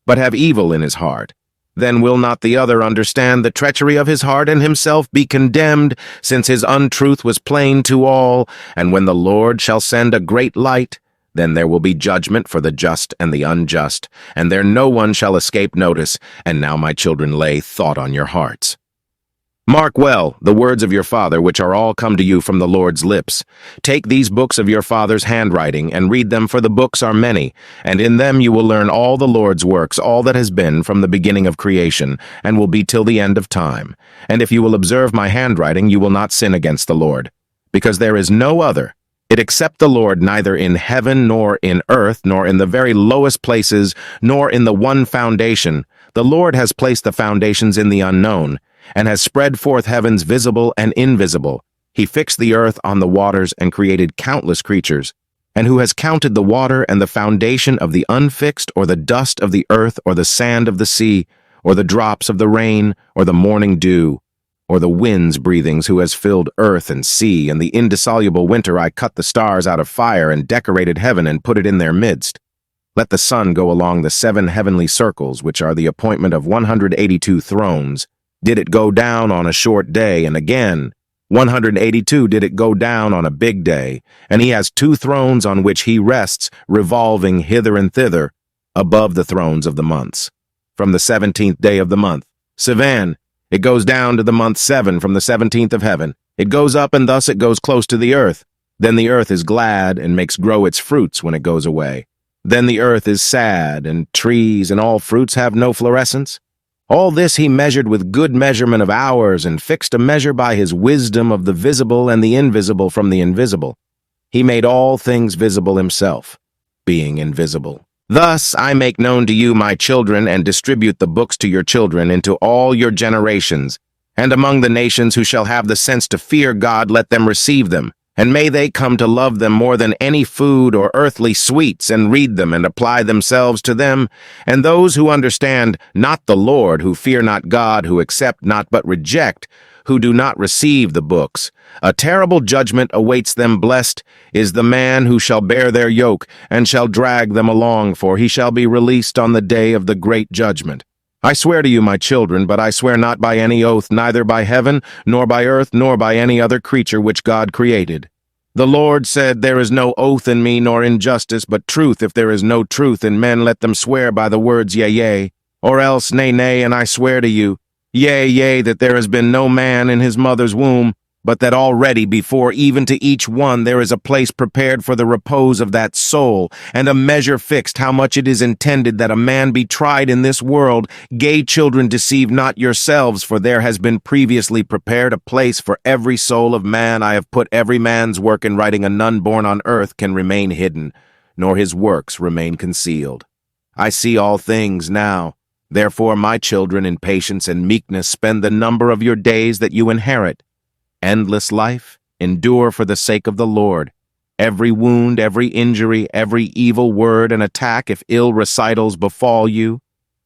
but have evil in his heart, then will not the other understand the treachery of his heart and himself be condemned, since his untruth was plain to all? And when the Lord shall send a great light, then there will be judgment for the just and the unjust, and there no one shall escape notice. And now, my children, lay thought on your hearts. Mark well the words of your Father, which are all come to you from the Lord's lips. Take these books of your Father's handwriting, and read them, for the books are many, and in them you will learn all the Lord's works, all that has been from the beginning of creation, and will be till the end of time. And if you will observe my handwriting, you will not sin against the Lord, because there is no other, it except the Lord, neither in heaven nor in earth, nor in the very lowest places, nor in the one foundation. The Lord has placed the foundations in the unknown, and has spread forth heavens visible and invisible. He fixed the earth on the waters and created countless creatures. And who has counted the water and the foundation of the unfixed, or the dust of the earth, or the sand of the sea, or the drops of the rain, or the morning dew, or the wind's breathings? Who has filled earth and sea? In the indissoluble winter I cut the stars out of fire and decorated heaven and put it in their midst. Let the sun go along the 7 heavenly circles, which are the appointment of 182 thrones. Did it go down on a short day? And again, 182 did it go down on a big day. And he has 2 thrones on which he rests, revolving hither and thither, above the thrones of the months. From the 17th day of the month, Sivan, it goes down to the month 7 from the 17th of heaven. It goes up, and thus it goes close to the earth. Then the earth is glad and makes grow its fruits when it goes away. Then the earth is sad, and trees and all fruits have no florescence. All this he measured with good measurement of hours, and fixed a measure by his wisdom of the visible and the invisible from the invisible. He made all things visible himself, being invisible. Thus I make known to you, my children, and distribute the books to your children into all your generations. And among the nations who shall have the sense to fear God, let them receive them. And may they come to love them more than any food or earthly sweets, and read them and apply themselves to them. And those who understand not the Lord, who fear not God, who accept not but reject, who do not receive the books, a terrible judgment awaits them. Blessed is the man who shall bear their yoke, and shall drag them along, for he shall be released on the day of the great judgment. I swear to you, my children, but I swear not by any oath, neither by heaven, nor by earth, nor by any other creature which God created. The Lord said, there is no oath in me, nor injustice, but truth. If there is no truth in men, let them swear by the words yea, yea, or else nay, nay. And I swear to you, yea, yea, that there has been no man in his mother's womb, but that already before even to each one there is a place prepared for the repose of that soul, and a measure fixed how much it is intended that a man be tried in this world. Gay children, deceive not yourselves, for there has been previously prepared a place for every soul of man. I have put every man's work in writing, and none born on earth can remain hidden, nor his works remain concealed. I see all things now. Therefore, my children, in patience and meekness spend the number of your days that you inherit. Endless life, endure for the sake of the Lord. Every wound, every injury, every evil word and attack, if ill recitals befall you,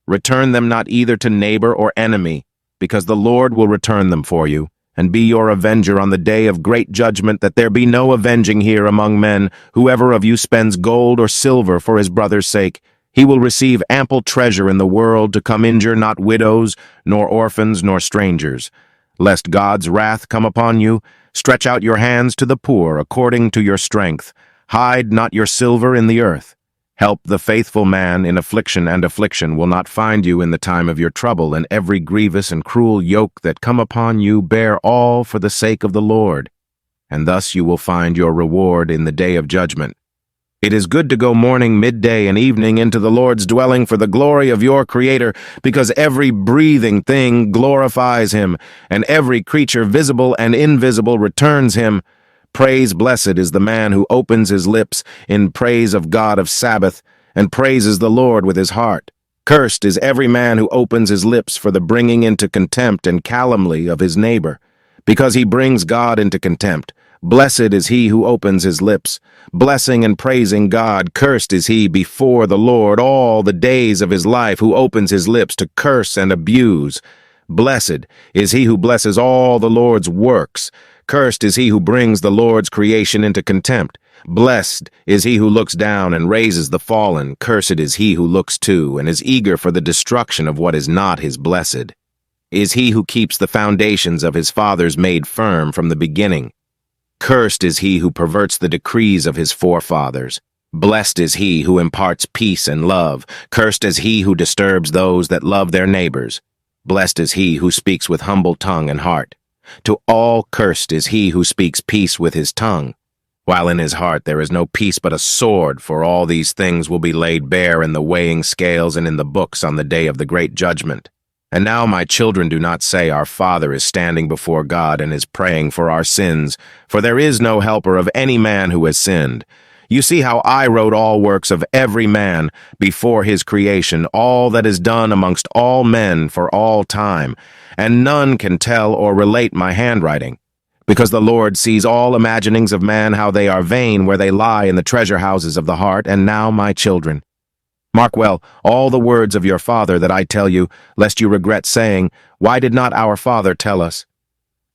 return them not either to neighbor or enemy, because the Lord will return them for you, and be your avenger on the day of great judgment, that there be no avenging here among men. Whoever of you spends gold or silver for his brother's sake, he will receive ample treasure in the world to come. Injure not widows, nor orphans, nor strangers. Lest God's wrath come upon you, stretch out your hands to the poor according to your strength. Hide not your silver in the earth. Help the faithful man in affliction, and affliction will not find you in the time of your trouble. And every grievous and cruel yoke that come upon you, bear all for the sake of the Lord. And thus you will find your reward in the day of judgment. It is good to go morning, midday, and evening into the Lord's dwelling for the glory of your Creator, because every breathing thing glorifies him, and every creature visible and invisible returns him. Praise blessed is the man who opens his lips in praise of God of Sabbath, and praises the Lord with his heart. Cursed is every man who opens his lips for the bringing into contempt and calumny of his neighbor, because he brings God into contempt. Blessed is he who opens his lips, blessing and praising God. Cursed is he before the Lord all the days of his life who opens his lips to curse and abuse. Blessed is he who blesses all the Lord's works. Cursed is he who brings the Lord's creation into contempt. Blessed is he who looks down and raises the fallen. Cursed is he who looks to and is eager for the destruction of what is not his. Blessed is he who keeps the foundations of his fathers made firm from the beginning. Cursed is he who perverts the decrees of his forefathers. Blessed is he who imparts peace and love. Cursed is he who disturbs those that love their neighbors. Blessed is he who speaks with humble tongue and heart. To all cursed is he who speaks peace with his tongue, while in his heart there is no peace but a sword, for all these things will be laid bare in the weighing scales and in the books on the day of the great judgment. And now, my children, do not say, Our Father is standing before God and is praying for our sins, for there is no helper of any man who has sinned. You see how I wrote all works of every man before his creation, all that is done amongst all men for all time, and none can tell or relate my handwriting. Because the Lord sees all imaginings of man, how they are vain, where they lie in the treasure houses of the heart. And now, my children, mark well all the words of your father that I tell you, lest you regret saying, Why did not our father tell us?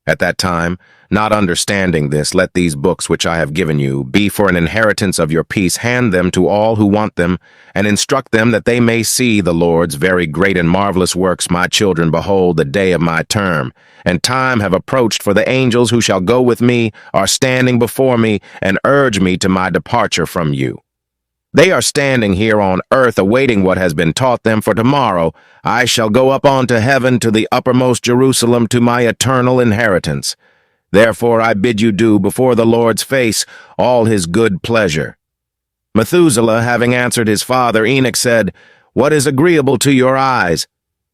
At that time, not understanding this, let these books which I have given you be for an inheritance of your peace. Hand them to all who want them, and instruct them that they may see the Lord's very great and marvelous works. My children, behold, the day of my term and time have approached, for the angels who shall go with me are standing before me and urge me to my departure from you. They are standing here on earth awaiting what has been taught them, for tomorrow I shall go up onto heaven to the uppermost Jerusalem, to my eternal inheritance. Therefore I bid you do before the Lord's face all his good pleasure. Methuselah, having answered his father Enoch, said, What is agreeable to your eyes?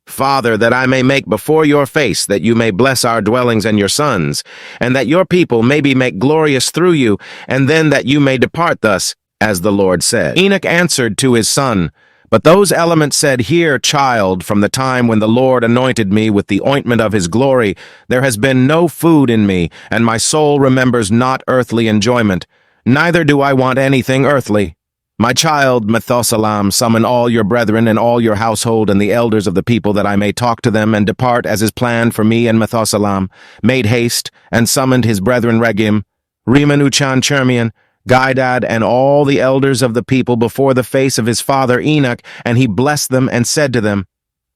Father, that I may make before your face, that you may bless our dwellings and your sons, and that your people may be made glorious through you, and then that you may depart thus, as the Lord said. Enoch answered to his son, But those elements said, Hear, child, from the time when the Lord anointed me with the ointment of his glory, there has been no food in me, and my soul remembers not earthly enjoyment, neither do I want anything earthly. My child, Methuselah, summon all your brethren and all your household and the elders of the people, that I may talk to them and depart as is planned for me. And Methuselah made haste and summoned his brethren Regem, Reman, Uchan, Chermian, Gaidad, and all the elders of the people before the face of his father Enoch, and he blessed them and said to them,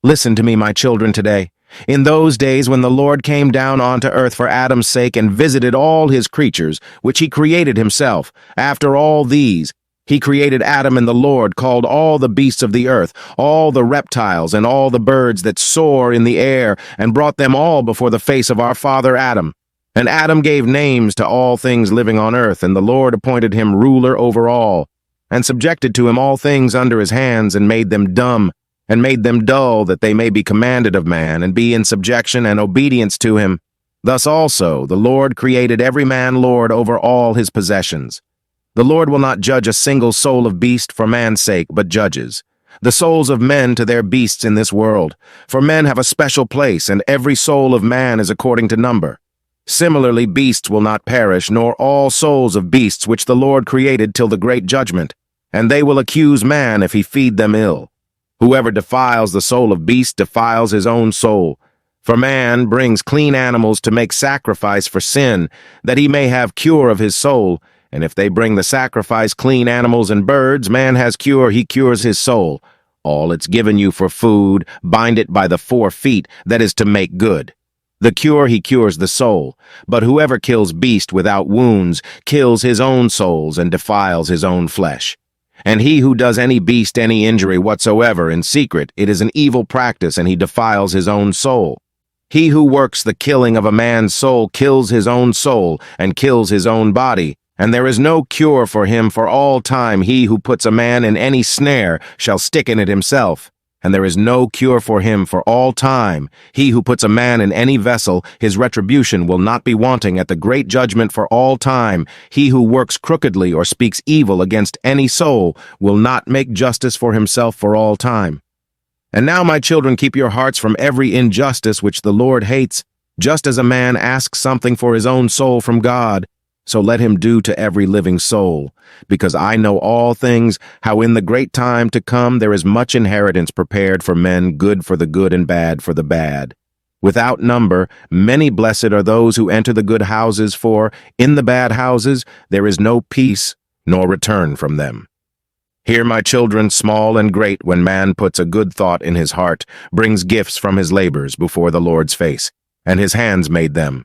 Listen to me, my children, today. In those days when the Lord came down onto earth for Adam's sake and visited all his creatures, which he created himself, after all these, he created Adam, and the Lord called all the beasts of the earth, all the reptiles, and all the birds that soar in the air, and brought them all before the face of our father Adam. And Adam gave names to all things living on earth, and the Lord appointed him ruler over all, and subjected to him all things under his hands, and made them dumb, and made them dull, that they may be commanded of man, and be in subjection and obedience to him. Thus also the Lord created every man lord over all his possessions. The Lord will not judge a single soul of beast for man's sake, but judges the souls of men to their beasts in this world. For men have a special place, and every soul of man is according to number. Similarly, beasts will not perish, nor all souls of beasts which the Lord created till the great judgment, and they will accuse man if he feed them ill. Whoever defiles the soul of beast defiles his own soul. For man brings clean animals to make sacrifice for sin, that he may have cure of his soul. And if they bring the sacrifice clean animals and birds, man has cure, he cures his soul. All it's given you for food, bind it by the 4 feet, that is to make good. The cure, he cures the soul. But whoever kills beast without wounds kills his own souls and defiles his own flesh. And he who does any beast any injury whatsoever in secret, it is an evil practice, and he defiles his own soul. He who works the killing of a man's soul kills his own soul and kills his own body. And there is no cure for him for all time. He who puts a man in any snare shall stick in it himself. and there is no cure for him for all time. He who puts a man in any vessel, his retribution will not be wanting at the great judgment for all time. He who works crookedly or speaks evil against any soul will not make justice for himself for all time. And now, my children, keep your hearts from every injustice which the Lord hates. Just as a man asks something for his own soul from God, so let him do to every living soul. Because I know all things, how in the great time to come there is much inheritance prepared for men, good for the good and bad for the bad. Without number, many blessed are those who enter the good houses, for in the bad houses there is no peace, nor return from them. Hear, my children, small and great, when man puts a good thought in his heart, brings gifts from his labors before the Lord's face, and his hands made them.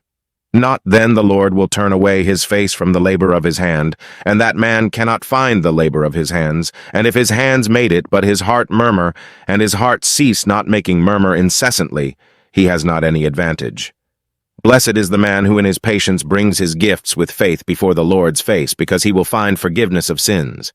Not then the Lord will turn away his face from the labor of his hand, and that man cannot find the labor of his hands. And if his hands made it, but his heart murmur, and his heart cease not making murmur incessantly, he has not any advantage. Blessed is the man who in his patience brings his gifts with faith before the Lord's face, because he will find forgiveness of sins.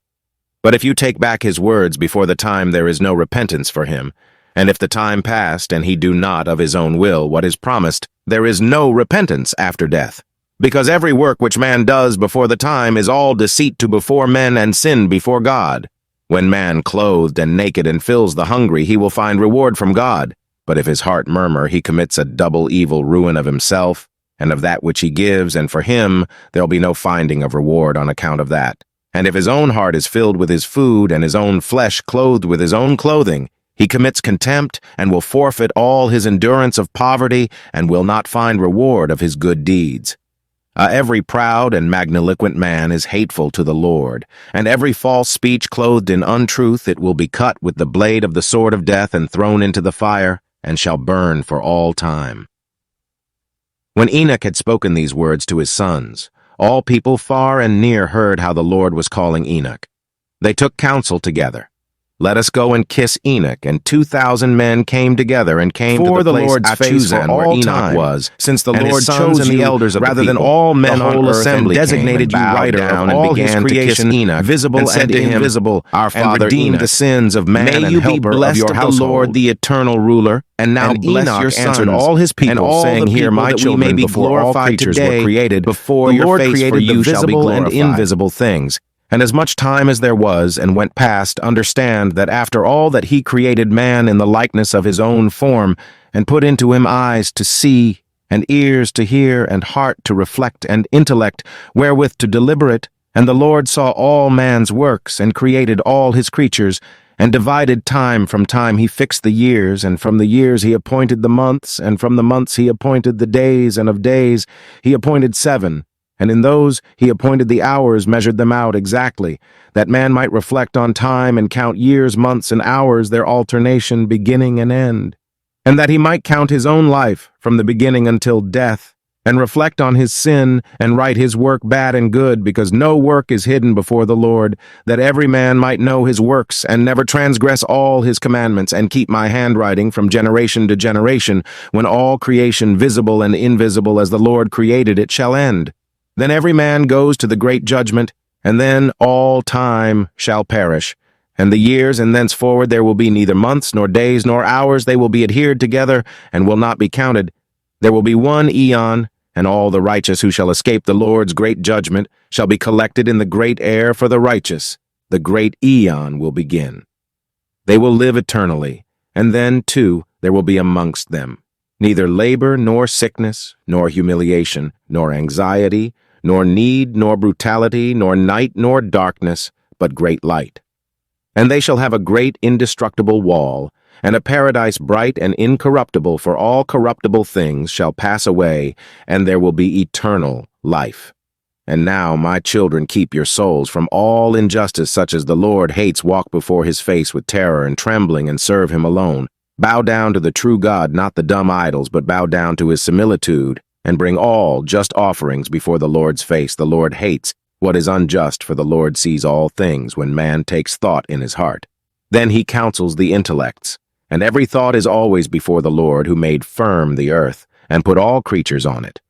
But if you take back his words before the time, there is no repentance for him. And if the time passed, and he do not of his own will what is promised, there is no repentance after death. Because every work which man does before the time is all deceit to before men and sin before God. When man clothed and naked and fills the hungry, he will find reward from God. But if his heart murmur, he commits a double evil ruin of himself, and of that which he gives, and for him there will be no finding of reward on account of that. And if his own heart is filled with his food, and his own flesh clothed with his own clothing, he commits contempt, and will forfeit all his endurance of poverty, and will not find reward of his good deeds. Every proud and magniloquent man is hateful to the Lord, and every false speech clothed in untruth it will be cut with the blade of the sword of death, and thrown into the fire, and shall burn for all time. When Enoch had spoken these words to his sons, all people far and near heard how the Lord was calling Enoch. They took counsel together. Let us go and kiss Enoch. And 2,000 men came together and came to the Lord's face where Enoch was, since the Lord chose and the elders of rather than all men on earth, and designated you writer of all his creation, Enoch, visible and invisible, our Father, redeemed the sins of man, and helper of your household, the Lord, the eternal ruler. And now bless your sons, answered all his people, and all saying, Hear, my children, may be before all creatures were created, before your face, for you shall be glorified. And invisible things. And as much time as there was and went past, understand that after all that he created man in the likeness of his own form, and put into him eyes to see, and ears to hear, and heart to reflect, and intellect wherewith to deliberate. And the Lord saw all man's works, and created all his creatures, and divided time. From time he fixed the years, and from the years he appointed the months, and from the months he appointed the days, and of days he appointed 7. And in those he appointed the hours, measured them out exactly, that man might reflect on time and count years, months, and hours, their alternation, beginning and end. And that he might count his own life from the beginning until death, and reflect on his sin, and write his work bad and good, because no work is hidden before the Lord, that every man might know his works, and never transgress all his commandments, and keep my handwriting from generation to generation, when all creation, visible and invisible as the Lord created it, shall end. Then every man goes to the great judgment, and then all time shall perish. And the years, and thenceforward there will be neither months, nor days, nor hours. They will be adhered together, and will not be counted. There will be one eon, and all the righteous who shall escape the Lord's great judgment shall be collected in the great air for the righteous. The great eon will begin. They will live eternally, and then, too, there will be amongst them neither labor, nor sickness, nor humiliation, nor anxiety, nor need, nor brutality, nor night, nor darkness, but great light. And they shall have a great indestructible wall, and a paradise bright and incorruptible, for all corruptible things shall pass away, and there will be eternal life. And now, my children, keep your souls from all injustice, such as the Lord hates. Walk before his face with terror and trembling, and serve him alone. Bow down to the true God, not the dumb idols, but bow down to his similitude, and bring all just offerings before the Lord's face. The Lord hates what is unjust, for the Lord sees all things when man takes thought in his heart. Then he counsels the intellects, and every thought is always before the Lord, who made firm the earth, and put all creatures on it.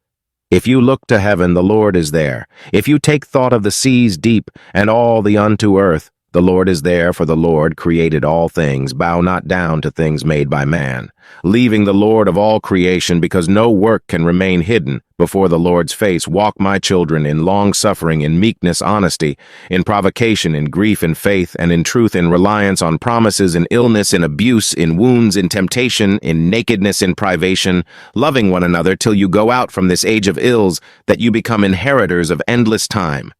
If you look to heaven, the Lord is there. If you take thought of the seas deep, and all the unto earth, The Lord is there, for the Lord created all things. Bow not down to things made by man, leaving the Lord of all creation, because no work can remain hidden before the Lord's face. Walk, my children, in long-suffering, in meekness, honesty, in provocation, in grief, in faith, and in truth, in reliance on promises, in illness, in abuse, in wounds, in temptation, in nakedness, in privation, loving one another till you go out from this age of ills, that you become inheritors of endless time.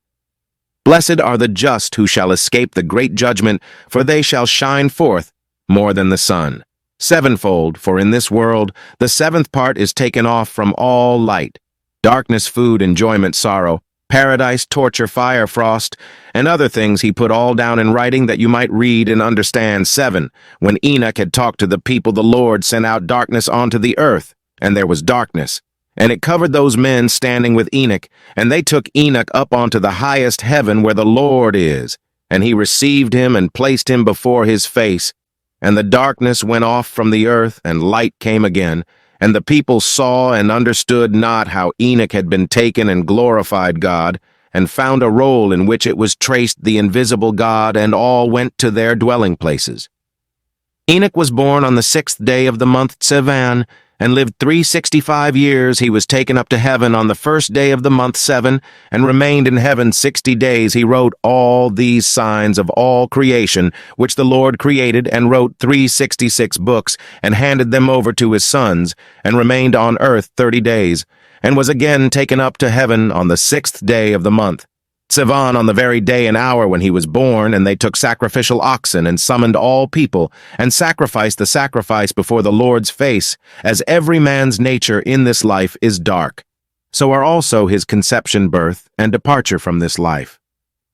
Blessed are the just who shall escape the great judgment, for they shall shine forth more than the sun. Sevenfold, for in this world the seventh part is taken off from all light. Darkness, food, enjoyment, sorrow, paradise, torture, fire, frost, and other things he put all down in writing that you might read and understand. 7. When Enoch had talked to the people, the Lord sent out darkness onto the earth, and there was darkness. And it covered those men standing with Enoch, and they took Enoch up onto the highest heaven where the Lord is. And he received him and placed him before his face. And the darkness went off from the earth, and light came again. And the people saw and understood not how Enoch had been taken, and glorified God, and found a roll in which it was traced the invisible God, and all went to their dwelling places. Enoch was born on the 6th day of the month Sivan, and lived 365 years. He was taken up to heaven on the 1st day of the month 7, and remained in heaven 60 days. He wrote all these signs of all creation, which the Lord created, and wrote 366 books, and handed them over to his sons, and remained on earth 30 days, and was again taken up to heaven on the 6th day of the month Sivan, on the very day and hour when he was born. And they took sacrificial oxen, and summoned all people, and sacrificed the sacrifice before the Lord's face. As every man's nature in this life is dark, so are also his conception, birth, and departure from this life.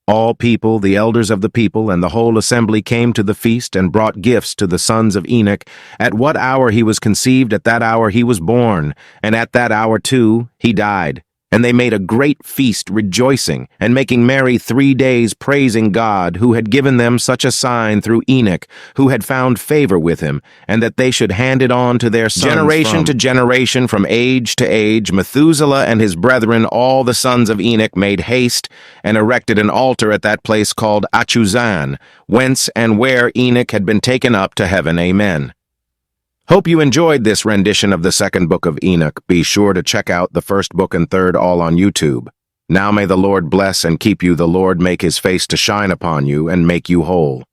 All people, the elders of the people, and the whole assembly came to the feast, and brought gifts to the sons of Enoch. At what hour he was conceived, at that hour he was born, and at that hour too he died. And they made a great feast, rejoicing, and making merry 3 days, praising God, who had given them such a sign through Enoch, who had found favor with him, and that they should hand it on to their sons generation to generation, from age to age. Methuselah and his brethren, all the sons of Enoch, made haste, and erected an altar at that place called Achuzan, whence and where Enoch had been taken up to heaven. Amen. Hope you enjoyed this rendition of the Second Book of Enoch. Be sure to check out the first book and third all on YouTube. Now may the Lord bless and keep you. The Lord make his face to shine upon you and make you whole.